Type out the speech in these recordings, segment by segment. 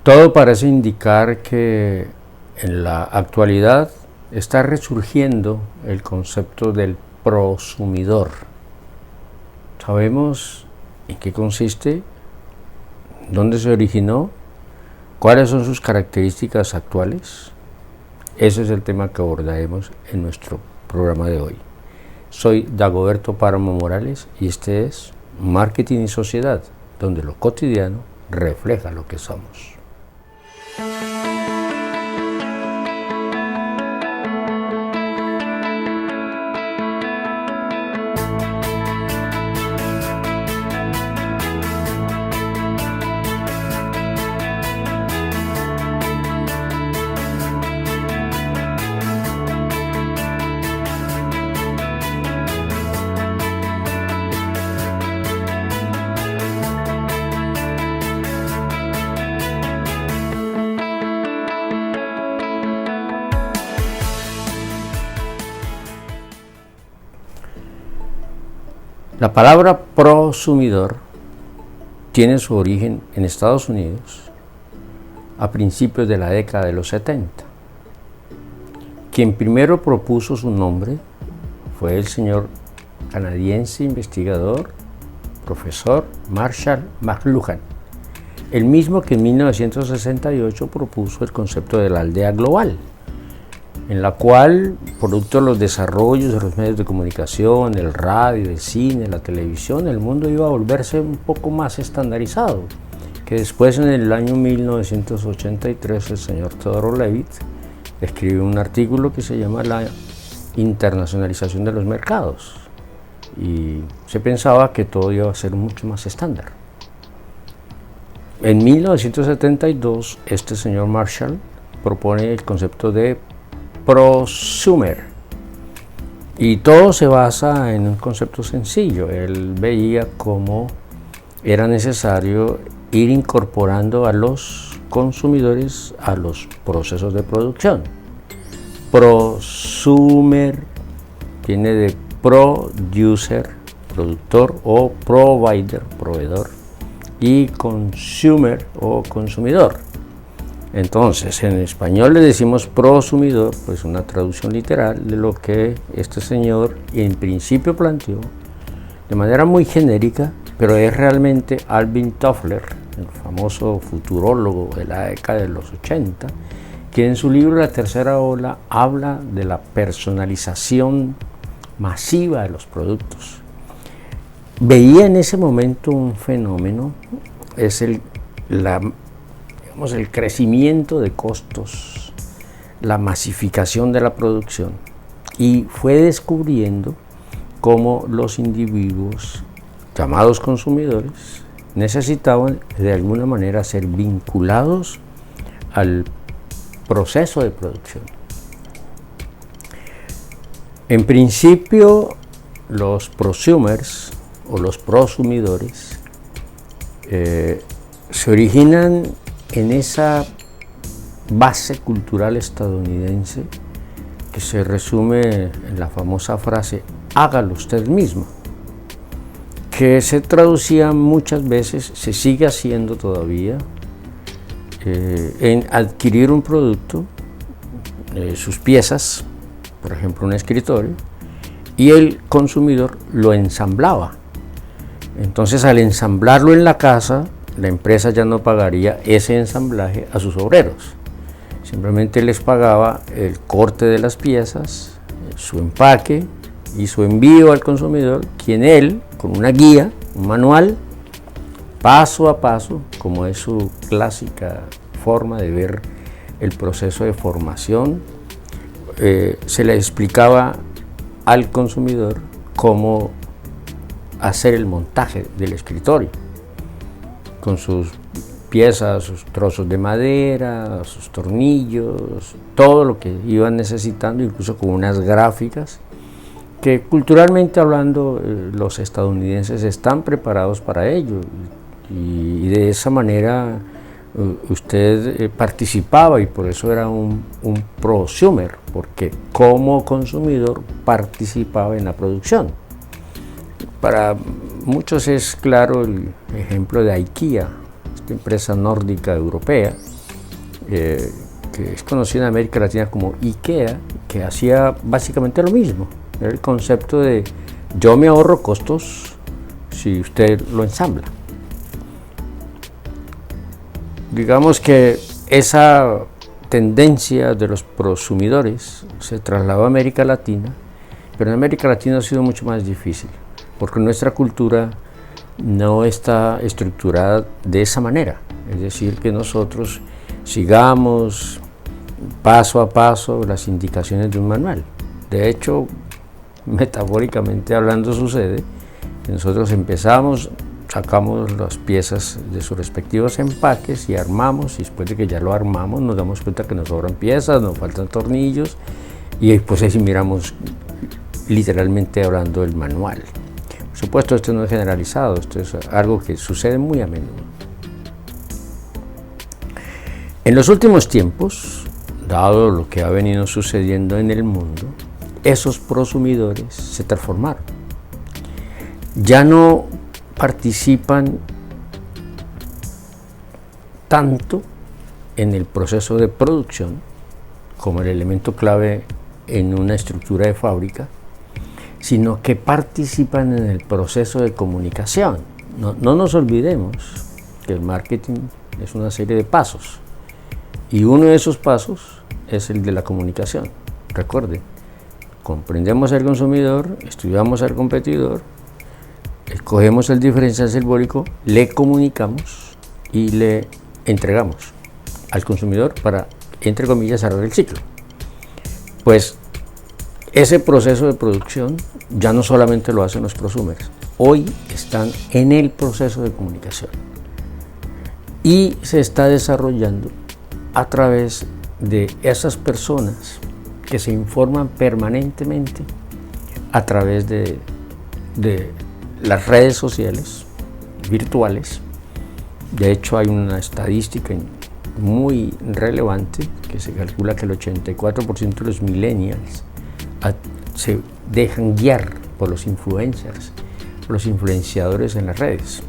Todo parece indicar que en la actualidad está resurgiendo el concepto del prosumidor. ¿Sabemos en qué consiste? ¿Dónde se originó? ¿Cuáles son sus características actuales? Ese es el tema que abordaremos en nuestro programa de hoy. Soy Dagoberto Páramo Morales y este es Marketing y Sociedad, donde lo cotidiano refleja lo que somos. La palabra prosumidor tiene su origen en Estados Unidos a principios de la década de los 70. Quien primero propuso su nombre fue el señor canadiense investigador, profesor Marshall McLuhan, el mismo que en 1968 propuso el concepto de la aldea global, en la cual, producto de los desarrollos de los medios de comunicación, el radio, el cine, la televisión, el mundo iba a volverse un poco más estandarizado, que después en el año 1983 el señor Theodore Levitt escribió un artículo que se llama La internacionalización de los mercados, y se pensaba que todo iba a ser mucho más estándar. En 1972 este señor Marshall propone el concepto de prosumer, y todo se basa en un concepto sencillo. Él veía cómo era necesario ir incorporando a los consumidores a los procesos de producción. Prosumer viene de producer, productor, o provider, proveedor, y consumer o consumidor. Entonces, en español le decimos prosumidor, pues una traducción literal de lo que este señor en principio planteó de manera muy genérica, pero es realmente Alvin Toffler, el famoso futurólogo de la década de los 80, que en su libro La Tercera Ola habla de la personalización masiva de los productos. Veía en ese momento un fenómeno, es el crecimiento de costos, la masificación de la producción, y fue descubriendo cómo los individuos llamados consumidores necesitaban de alguna manera ser vinculados al proceso de producción. En principio, los prosumers o los prosumidores se originan en esa base cultural estadounidense que se resume en la famosa frase hágalo usted mismo, que se traducía muchas veces, se sigue haciendo todavía, en adquirir un producto, sus piezas, por ejemplo un escritorio, y el consumidor lo ensamblaba. Entonces, al ensamblarlo en la casa, la empresa ya no pagaría ese ensamblaje a sus obreros, simplemente les pagaba el corte de las piezas, su empaque y su envío al consumidor, quien él, con una guía, un manual, paso a paso, como es su clásica forma de ver el proceso de formación, se le explicaba al consumidor cómo hacer el montaje del escritorio, con sus piezas, sus trozos de madera, sus tornillos, todo lo que iban necesitando, incluso con unas gráficas que culturalmente hablando los estadounidenses están preparados para ello, y de esa manera usted participaba, y por eso era un prosumer, porque como consumidor participaba en la producción. Para muchos es claro el ejemplo de IKEA, esta empresa nórdica europea, que es conocida en América Latina como IKEA, que hacía básicamente lo mismo. Era el concepto de yo me ahorro costos si usted lo ensambla. Digamos que esa tendencia de los prosumidores se trasladó a América Latina, pero en América Latina ha sido mucho más difícil, porque nuestra cultura no está estructurada de esa manera, es decir, que nosotros sigamos paso a paso las indicaciones de un manual. De hecho, metafóricamente hablando sucede, nosotros empezamos, sacamos las piezas de sus respectivos empaques y armamos, y después de que ya lo armamos nos damos cuenta que nos sobran piezas, nos faltan tornillos, y después ahí miramos literalmente hablando el manual. Por supuesto, esto no es generalizado, esto es algo que sucede muy a menudo. En los últimos tiempos, dado lo que ha venido sucediendo en el mundo, esos prosumidores se transformaron. Ya no participan tanto en el proceso de producción como el elemento clave en una estructura de fábrica, sino que participan en el proceso de comunicación. No nos olvidemos que el marketing es una serie de pasos, y uno de esos pasos es el de la comunicación. Recuerden, comprendemos al consumidor, estudiamos al competidor, escogemos el diferencial simbólico, le comunicamos y le entregamos al consumidor para, entre comillas, cerrar el ciclo. Pues ese proceso de producción ya no solamente lo hacen los prosumers, hoy están en el proceso de comunicación y se está desarrollando a través de esas personas que se informan permanentemente a través de las redes sociales virtuales. De hecho, hay una estadística muy relevante que se calcula que el 84% de los millennials se dejan guiar por los influencers, por los influenciadores en las redes.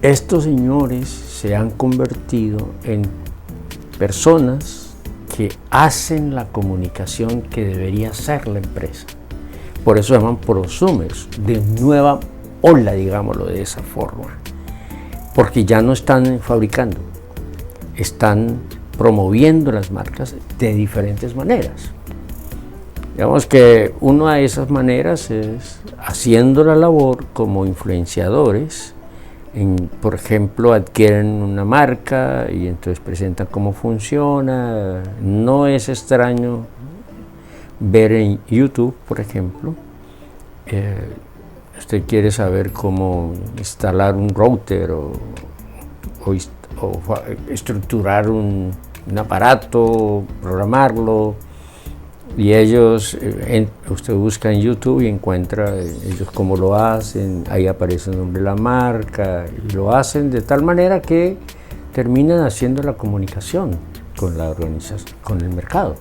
Estos señores se han convertido en personas que hacen la comunicación que debería hacer la empresa. Por eso se llaman prosumers, de nueva ola, digámoslo de esa forma, porque ya no están fabricando, están promoviendo las marcas de diferentes maneras. Digamos que una de esas maneras es haciendo la labor como influenciadores. Por ejemplo, adquieren una marca y entonces presentan cómo funciona. No es extraño ver en YouTube, por ejemplo, usted quiere saber cómo instalar un router o estructurar un aparato, programarlo, y ellos, usted busca en YouTube y encuentra ellos cómo lo hacen, ahí aparece el nombre de la marca, y lo hacen de tal manera que terminan haciendo la comunicación con la organización, con el mercado.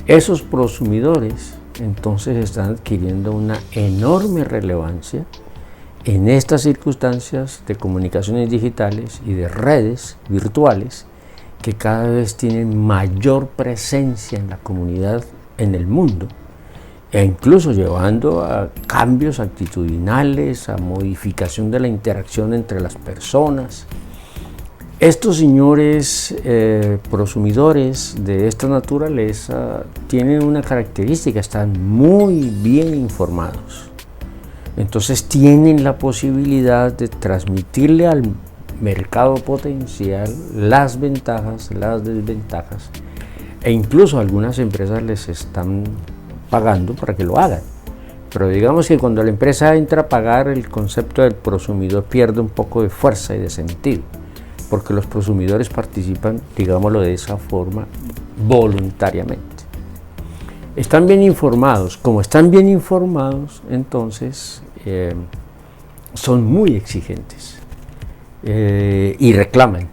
Esos prosumidores entonces están adquiriendo una enorme relevancia en estas circunstancias de comunicaciones digitales y de redes virtuales que cada vez tienen mayor presencia en la comunidad, en el mundo, e incluso llevando a cambios actitudinales, a modificación de la interacción entre las personas. Estos señores prosumidores de esta naturaleza tienen una característica: están muy bien informados. Entonces tienen la posibilidad de transmitirle al mercado potencial las ventajas, las desventajas, e incluso algunas empresas les están pagando para que lo hagan. Pero digamos que cuando la empresa entra a pagar, el concepto del prosumidor pierde un poco de fuerza y de sentido, porque los prosumidores participan, digámoslo de esa forma, voluntariamente. Están bien informados. Como están bien informados, entonces son muy exigentes y reclaman.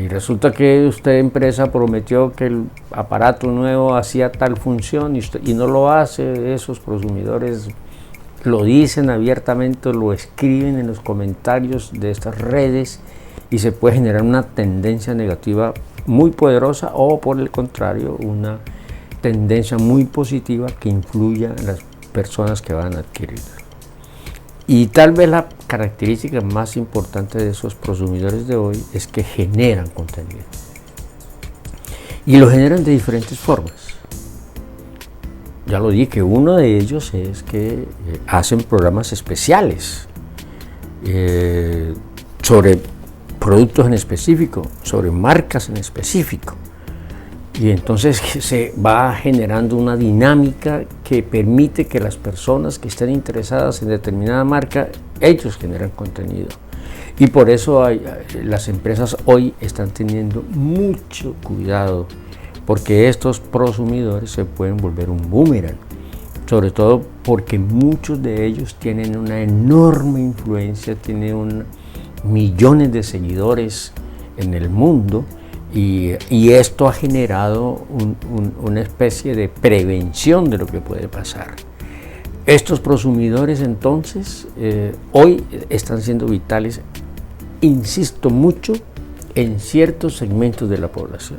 Resulta que usted, empresa, prometió que el aparato nuevo hacía tal función y no lo hace. Esos prosumidores lo dicen abiertamente, lo escriben en los comentarios de estas redes, y se puede generar una tendencia negativa muy poderosa o por el contrario una tendencia muy positiva que influya en las personas que van a adquirirlo. Y tal vez la característica más importante de esos prosumidores de hoy es que generan contenido. Y lo generan de diferentes formas. Ya lo dije, que uno de ellos es que hacen programas especiales sobre productos en específico, sobre marcas en específico. Y entonces se va generando una dinámica que permite que las personas que estén interesadas en determinada marca, ellos generan contenido. Y por eso las empresas hoy están teniendo mucho cuidado, porque estos prosumidores se pueden volver un boomerang, sobre todo porque muchos de ellos tienen una enorme influencia, tienen millones de seguidores en el mundo. Y esto ha generado una especie de prevención de lo que puede pasar. Estos prosumidores entonces hoy están siendo vitales, insisto mucho, en ciertos segmentos de la población.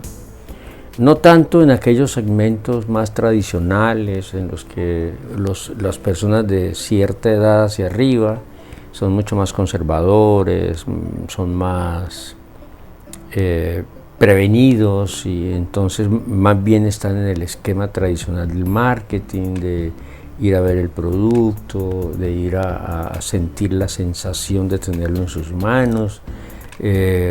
No tanto en aquellos segmentos más tradicionales en los que las personas de cierta edad hacia arriba son mucho más conservadores, son más prevenidos y entonces más bien están en el esquema tradicional del marketing, de ir a ver el producto, de ir a sentir la sensación de tenerlo en sus manos,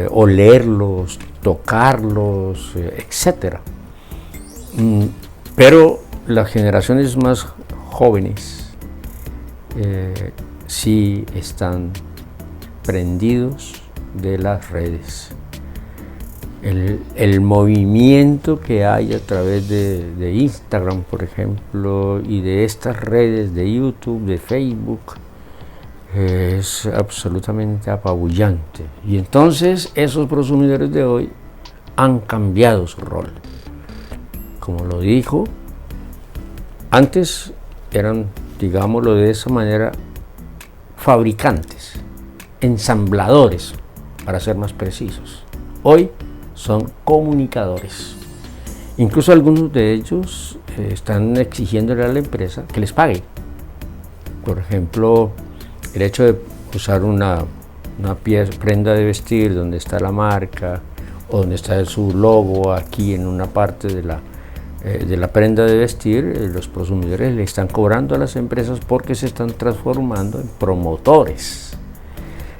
olerlos, tocarlos, etc. Pero las generaciones más jóvenes sí están prendidos de las redes. El movimiento que hay a través de Instagram, por ejemplo, y de estas redes de YouTube, de Facebook, es absolutamente apabullante. Y entonces esos prosumidores de hoy han cambiado su rol. Como lo dijo, antes eran, digámoslo de esa manera, fabricantes, ensambladores, para ser más precisos. Hoy son comunicadores. Incluso algunos de ellos están exigiéndole a la empresa que les pague. Por ejemplo, el hecho de usar una prenda de vestir donde está la marca o donde está su logo aquí en una parte de la prenda de vestir, los prosumidores le están cobrando a las empresas porque se están transformando en promotores.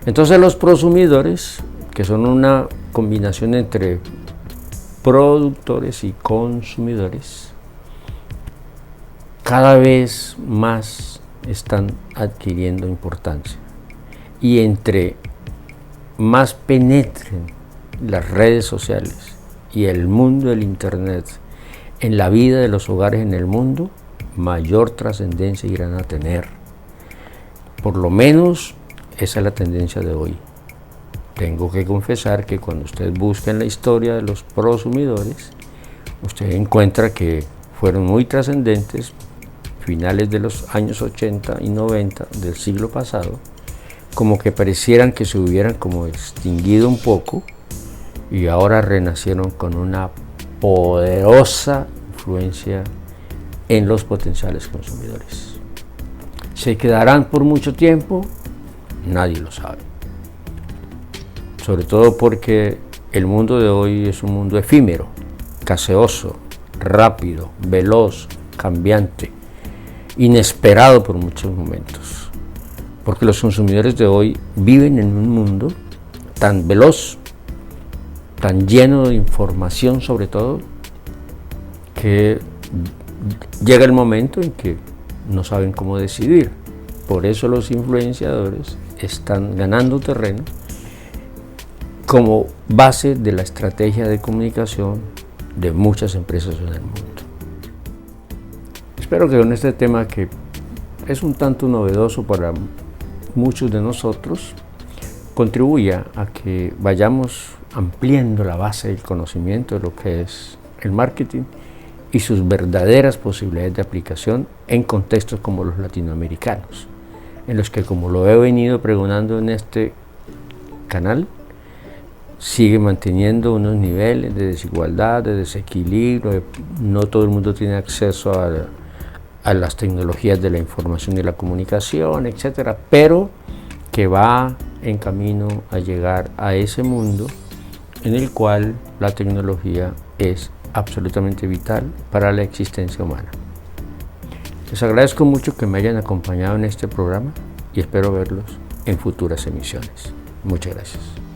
Entonces los prosumidores, que son una combinación entre productores y consumidores, cada vez más están adquiriendo importancia. Y entre más penetren las redes sociales y el mundo del Internet en la vida de los hogares en el mundo, mayor trascendencia irán a tener. Por lo menos esa es la tendencia de hoy. Tengo que confesar que cuando usted busca en la historia de los prosumidores, usted encuentra que fueron muy trascendentes finales de los años 80 y 90 del siglo pasado, como que parecieran que se hubieran como extinguido un poco y ahora renacieron con una poderosa influencia en los potenciales consumidores. ¿Se quedarán por mucho tiempo? Nadie lo sabe. Sobre todo porque el mundo de hoy es un mundo efímero, gaseoso, rápido, veloz, cambiante, inesperado por muchos momentos. Porque los consumidores de hoy viven en un mundo tan veloz, tan lleno de información sobre todo, que llega el momento en que no saben cómo decidir. Por eso los influenciadores están ganando terreno como base de la estrategia de comunicación de muchas empresas en el mundo. Espero que con este tema, que es un tanto novedoso para muchos de nosotros, contribuya a que vayamos ampliando la base del conocimiento de lo que es el marketing y sus verdaderas posibilidades de aplicación en contextos como los latinoamericanos, en los que, como lo he venido pregonando en este canal, sigue manteniendo unos niveles de desigualdad, de desequilibrio, no todo el mundo tiene acceso a las tecnologías de la información y la comunicación, etcétera, pero que va en camino a llegar a ese mundo en el cual la tecnología es absolutamente vital para la existencia humana. Les agradezco mucho que me hayan acompañado en este programa y espero verlos en futuras emisiones. Muchas gracias.